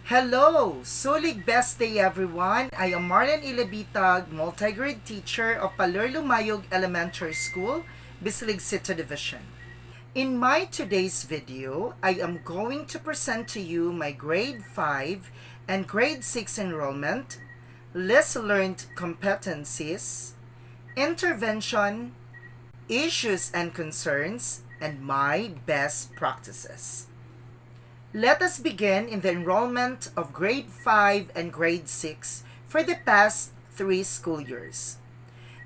Hello! Sulig best day everyone! I am Marlon Labitag, multigrade teacher of Lumayog Elementary School, Bislig City Division. In my today's video, I am going to present to you my grade 5 and grade 6 enrollment, less learned competencies, intervention, issues and concerns, and my best practices. Let us begin in the enrollment of grade 5 and grade 6 for the past 3 school years.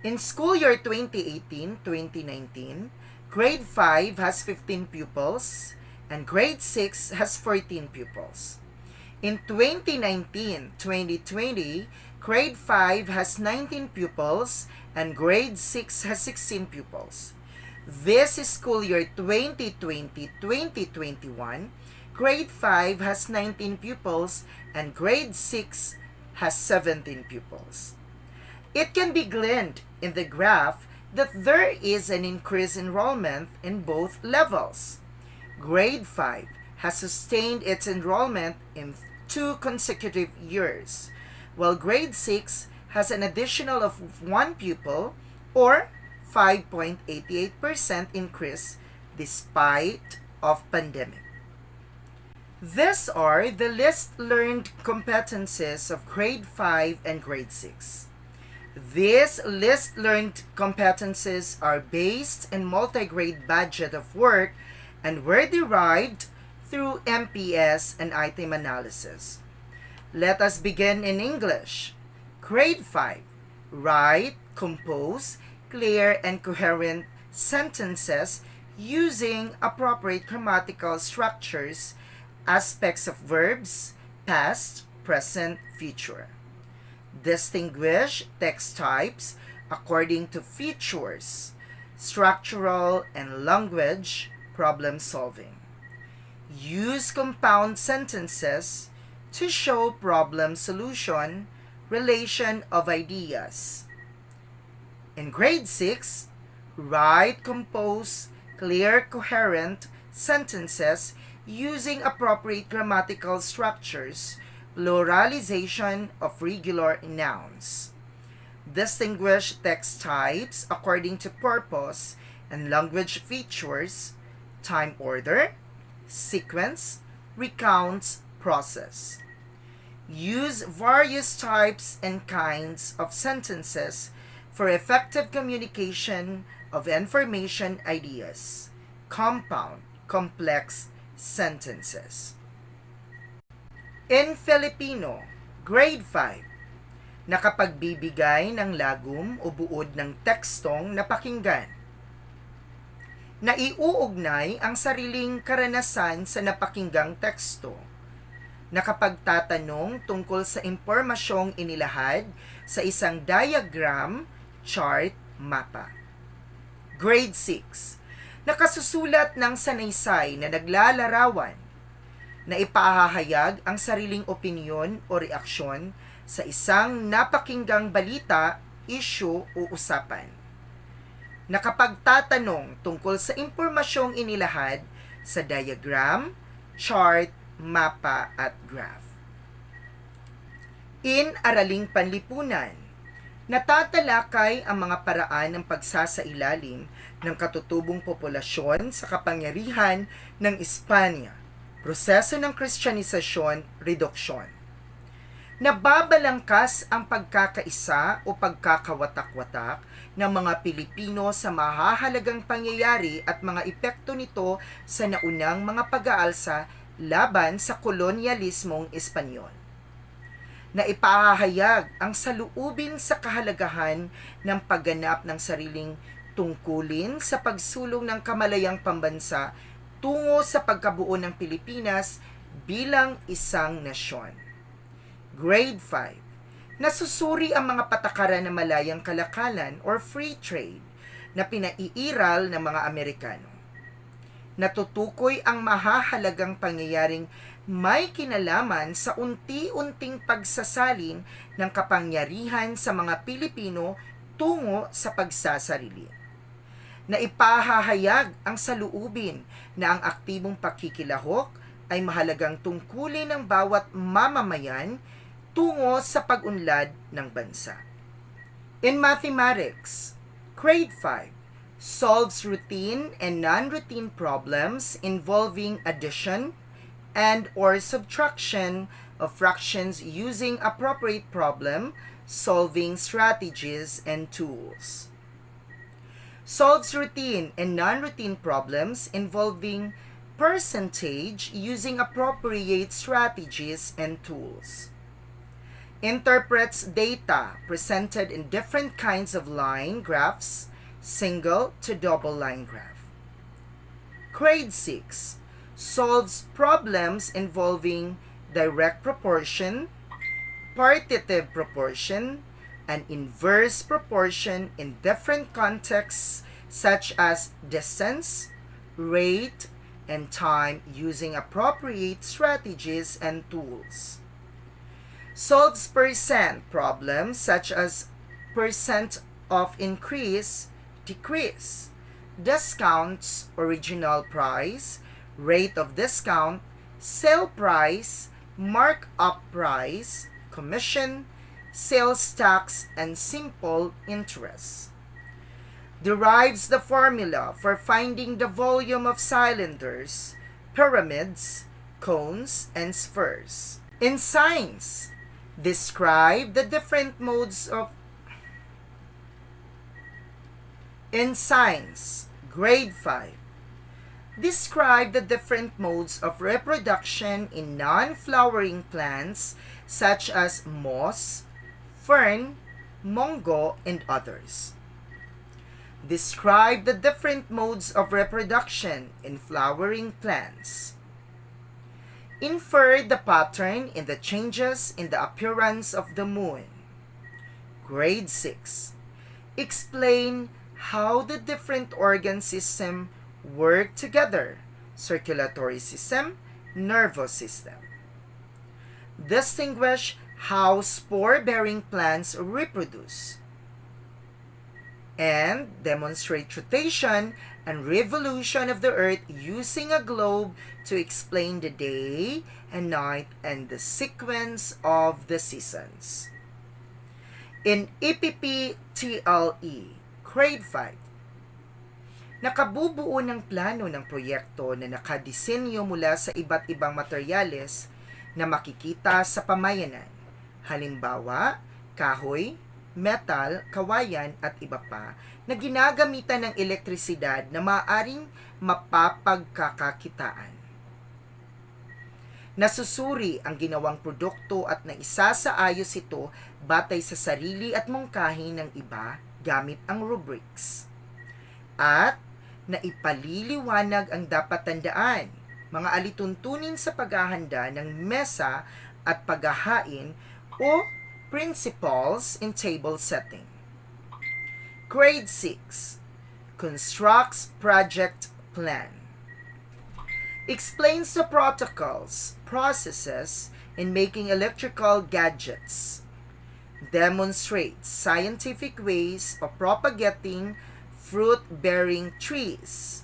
In school year 2018-2019, grade 5 has 15 pupils and grade 6 has 14 pupils. In 2019-2020, grade 5 has 19 pupils and grade 6 has 16 pupils. This school year 2020-2021, grade 5 has 19 pupils and grade 6 has 17 pupils. It can be gleaned in the graph that there is an increased enrollment in both levels. Grade 5 has sustained its enrollment in 2 consecutive years, while grade 6 has an additional of 1 pupil or 5.88% increase despite of pandemic. These are the least learned competencies of grade 5 and grade 6. These least learned competencies are based in multigrade budget of work and were derived through MPS and item analysis. Let us begin in English. Grade 5. Write, compose, clear, and coherent sentences using appropriate grammatical structures, aspects of verbs, past, present, future. Distinguish text types according to features, structural and language, problem solving. Use compound sentences to show problem solution, relation of ideas. In grade 6, write, compose, clear, coherent sentences using appropriate grammatical structures, pluralization of regular nouns. Distinguish text types according to purpose and language features, time order, sequence, recounts, process. Use various types and kinds of sentences for effective communication of information ideas, compound, complex sentences. In Filipino, grade 5, nakapagbibigay ng lagom o buod ng tekstong napakinggan. Naiuugnay ang sariling karanasan sa napakinggang teksto. Nakapagtatanong tungkol sa impormasyong inilahad sa isang diagram, chart, mapa. Grade 6, nakasusulat ng sanaysay na naglalarawan na ipahahayag ang sariling opinyon o reaksyon sa isang napakinggang balita, issue o usapan. Nakapagtatanong tungkol sa impormasyong inilahad sa diagram, chart, mapa at graph. In Araling Panlipunan, natatalakay ang mga paraan ng pagsasailalim ng katutubong populasyon sa kapangyarihan ng Espanya, proseso ng Kristyanisasyon, reduksyon. Nababalangkas ang pagkakaisa o pagkakawatak-watak ng mga Pilipino sa mahahalagang pangyayari at mga epekto nito sa naunang mga pag-aalsa laban sa kolonyalismong Espanyol. Naipahahayag ang saluubin sa kahalagahan ng pagganap ng sariling tungkulin sa pagsulong ng kamalayang pambansa tungo sa pagkabuo ng Pilipinas bilang isang nasyon. Grade 5. Nasusuri ang mga patakaran ng malayang kalakalan or free trade na pinaiiral ng mga Amerikano. Natutukoy ang mahahalagang pangyayaring may kinalaman sa unti-unting pagsasalin ng kapangyarihan sa mga Pilipino tungo sa pagsasarili. na ipahahayag ang saluubin na ang aktibong pakikilahok ay mahalagang tungkulin ng bawat mamamayan tungo sa pag-unlad ng bansa. In mathematics, grade 5 solves routine and non-routine problems involving addition and or subtraction of fractions using appropriate problem solving strategies and tools. Solves routine and non-routine problems involving percentage using appropriate strategies and tools. Interprets data presented in different kinds of line graphs, single to double line graph. Grade 6 solves problems involving direct proportion, partitive proportion, and inverse proportion in different contexts such as distance, rate, and time using appropriate strategies and tools. Solves percent problems such as percent of increase, decrease, discounts, original price, rate of discount, sale price, markup price, commission, sales tax, and simple interest. Derives the formula for finding the volume of cylinders, pyramids, cones, and spheres. In science, describe the different modes of In science, grade 5, describe the different modes of reproduction in non-flowering plants such as moss, fern, mongo, and others. Describe the different modes of reproduction in flowering plants. Infer the pattern in the changes in the appearance of the moon. Grade 6. Explain how the different organ system work together. Circulatory system, nervous system. Distinguish how spore-bearing plants reproduce. And demonstrate rotation and revolution of the earth using a globe to explain the day and night and the sequence of the seasons. In EPP-TLE, grade 5, nakabubuo ng plano ng proyekto na nakadisenyo mula sa iba't ibang materyales na makikita sa pamayanan. Halimbawa, kahoy, metal, kawayan at iba pa na ginagamitan ng elektrisidad na maaaring mapapagkakakitaan. Nasusuri ang ginawang produkto at naisasaayos ito batay sa sarili at mungkahi ng iba gamit ang rubrics. At naipaliliwanag ang dapat tandaan, mga alituntunin sa paghahanda ng mesa at paghahain o principles in table setting. Grade 6. Constructs project plan. Explains the protocols, processes in making electrical gadgets. Demonstrates scientific ways of propagating fruit-bearing trees.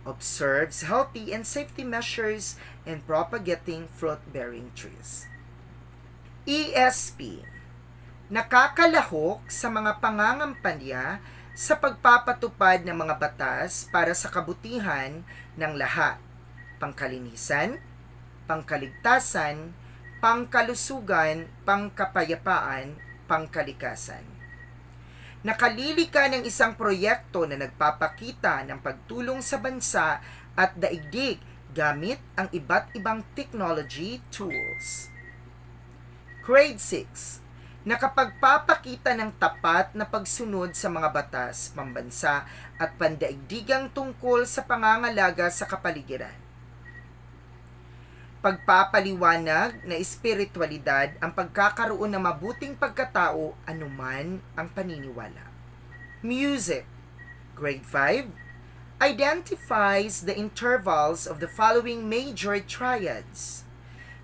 Observes healthy and safety measures in propagating fruit-bearing trees. ESP. Nakakalahok sa mga pangangampanya sa pagpapatupad ng mga batas para sa kabutihan ng lahat, pangkalinisan, pangkaligtasan, pangkalusugan, pangkapayapaan, pangkalikasan. Nakalilika ng isang proyekto na nagpapakita ng pagtulong sa bansa at daigdig gamit ang iba't ibang technology tools. Grade 6. Nakapagpapakita ng tapat na pagsunod sa mga batas, pambansa at pandaigdigang tungkol sa pangangalaga sa kapaligiran. Pagpapaliwanag na espiritualidad ang pagkakaroon ng mabuting pagkatao anuman ang paniniwala. Music. Grade 5. Identifies the intervals of the following major triads.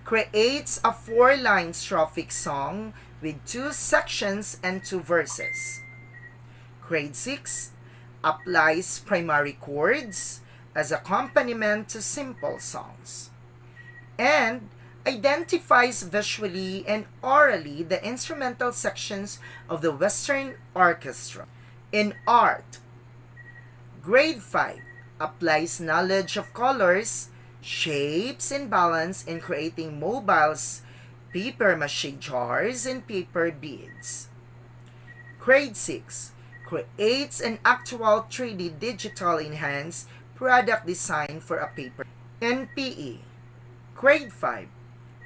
Creates a 4-line strophic song with 2 sections and 2 verses. Grade 6. applies primary chords as accompaniment to simple songs, and identifies visually and orally the instrumental sections of the Western orchestra. In art, grade 5 applies knowledge of colors, shapes, and balance in creating mobiles, paper mache jars, and paper beads. Grade 6 creates an actual 3D digital enhanced product design for a paper. NPE. Grade 5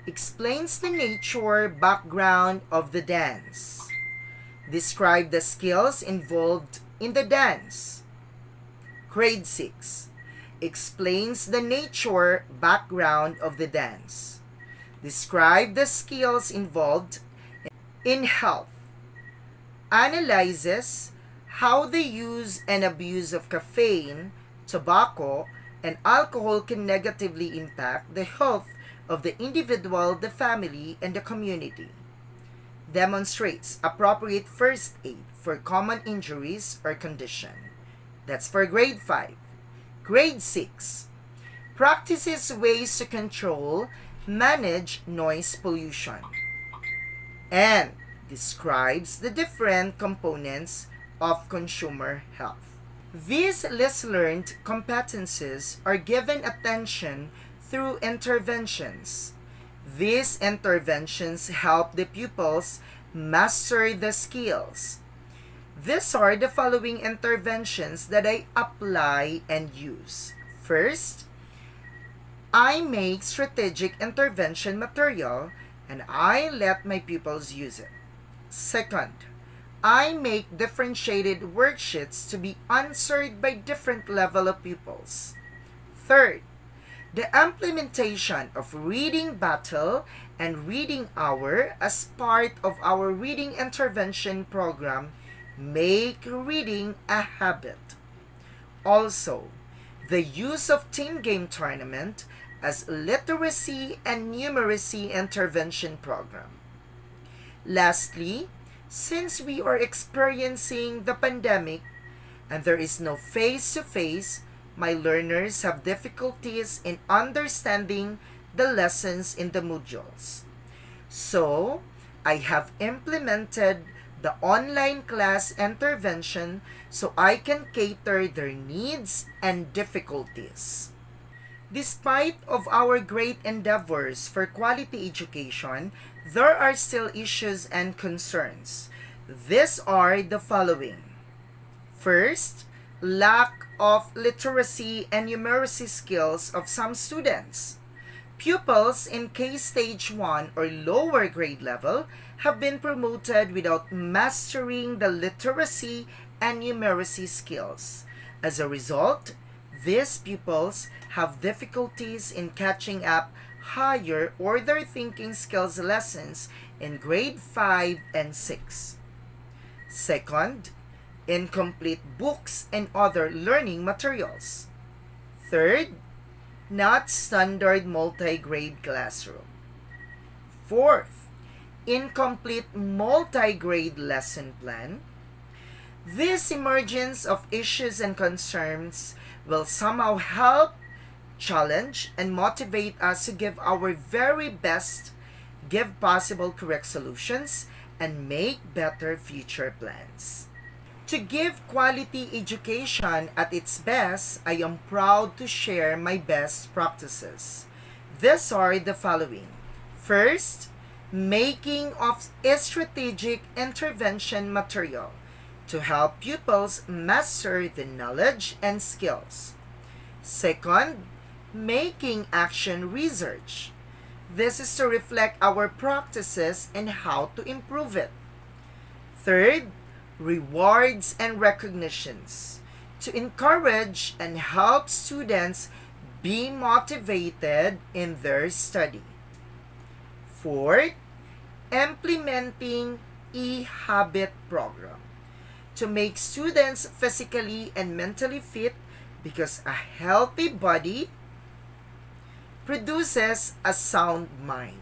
explains the nature, background of the dance. Describe the skills involved in the dance. Grade 6 explains the nature, background of the dance. Describe the skills involved in health. Analyzes how the use and abuse of caffeine, tobacco, and alcohol can negatively impact the health of the individual, the family, and the community. Demonstrates appropriate first aid for common injuries or condition. That's for grade 5. Grade 6 practices ways to control, manage noise pollution, and describes the different components of consumer health. These less learned competencies are given attention through interventions. These interventions help the pupils master the skills. These are the following interventions that I apply and use. First, I make strategic intervention material and I let my pupils use it. Second, I make differentiated worksheets to be answered by different level of pupils. Third, the implementation of reading battle and reading hour as part of our reading intervention program make reading a habit. Also, the use of team game tournament as literacy and numeracy intervention program. Lastly, since we are experiencing the pandemic and there is no face-to-face, my learners have difficulties in understanding the lessons in the modules. So, I have implemented the online class intervention so I can cater their needs and difficulties. Despite of our great endeavors for quality education, there are still issues and concerns. These are the following. First, lack of literacy and numeracy skills of some students. Pupils in K-Stage 1 or lower grade level have been promoted without mastering the literacy and numeracy skills. As a result, these pupils have difficulties in catching up higher order thinking skills lessons in grade 5 and 6. Second, incomplete books and other learning materials. Third, not standard multi-grade classroom. Fourth, incomplete multi-grade lesson plan. This emergence of issues and concerns will somehow help, challenge, and motivate us to give our very best, give possible correct solutions, and make better future plans. To give quality education at its best, I am proud to share my best practices. These are the following. First, making of a strategic intervention material to help pupils master the knowledge and skills. Second, making action research. This is to reflect our practices and how to improve it. Third, rewards and recognitions to encourage and help students be motivated in their study. Fourth, implementing e-habit program to make students physically and mentally fit because a healthy body produces a sound mind.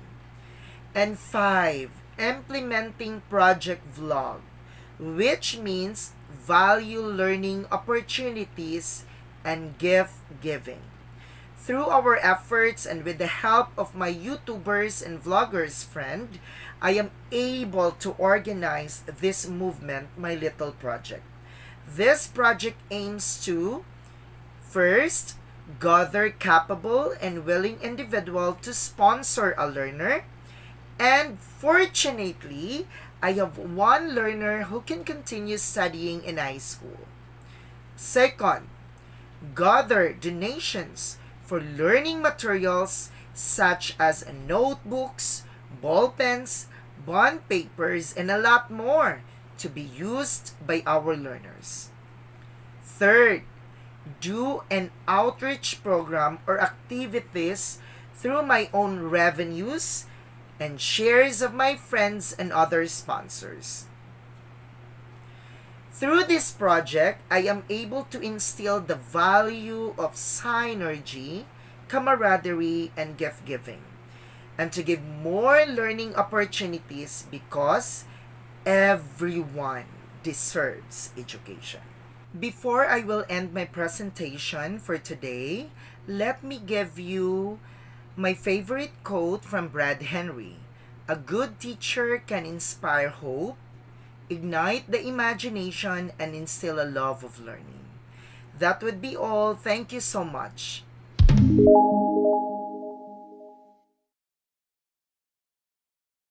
And 5, implementing project vlog, which means value learning opportunities, and gift giving. Through our efforts and with the help of my YouTubers and vloggers friend, I am able to organize this movement, my little project. This project aims to, first, gather capable and willing individual to sponsor a learner. And fortunately, I have one learner who can continue studying in high school. Second, gather donations for learning materials such as notebooks, ball pens, bond papers, and a lot more to be used by our learners. Third, do an outreach program or activities through my own revenues and shares of my friends and other sponsors. Through this project, I am able to instill the value of synergy, camaraderie, and gift giving, and to give more learning opportunities because everyone deserves education. Before I will end my presentation for today, let me give you my favorite quote from Brad Henry. A good teacher can inspire hope, ignite the imagination, and instill a love of learning. That would be all. Thank you so much.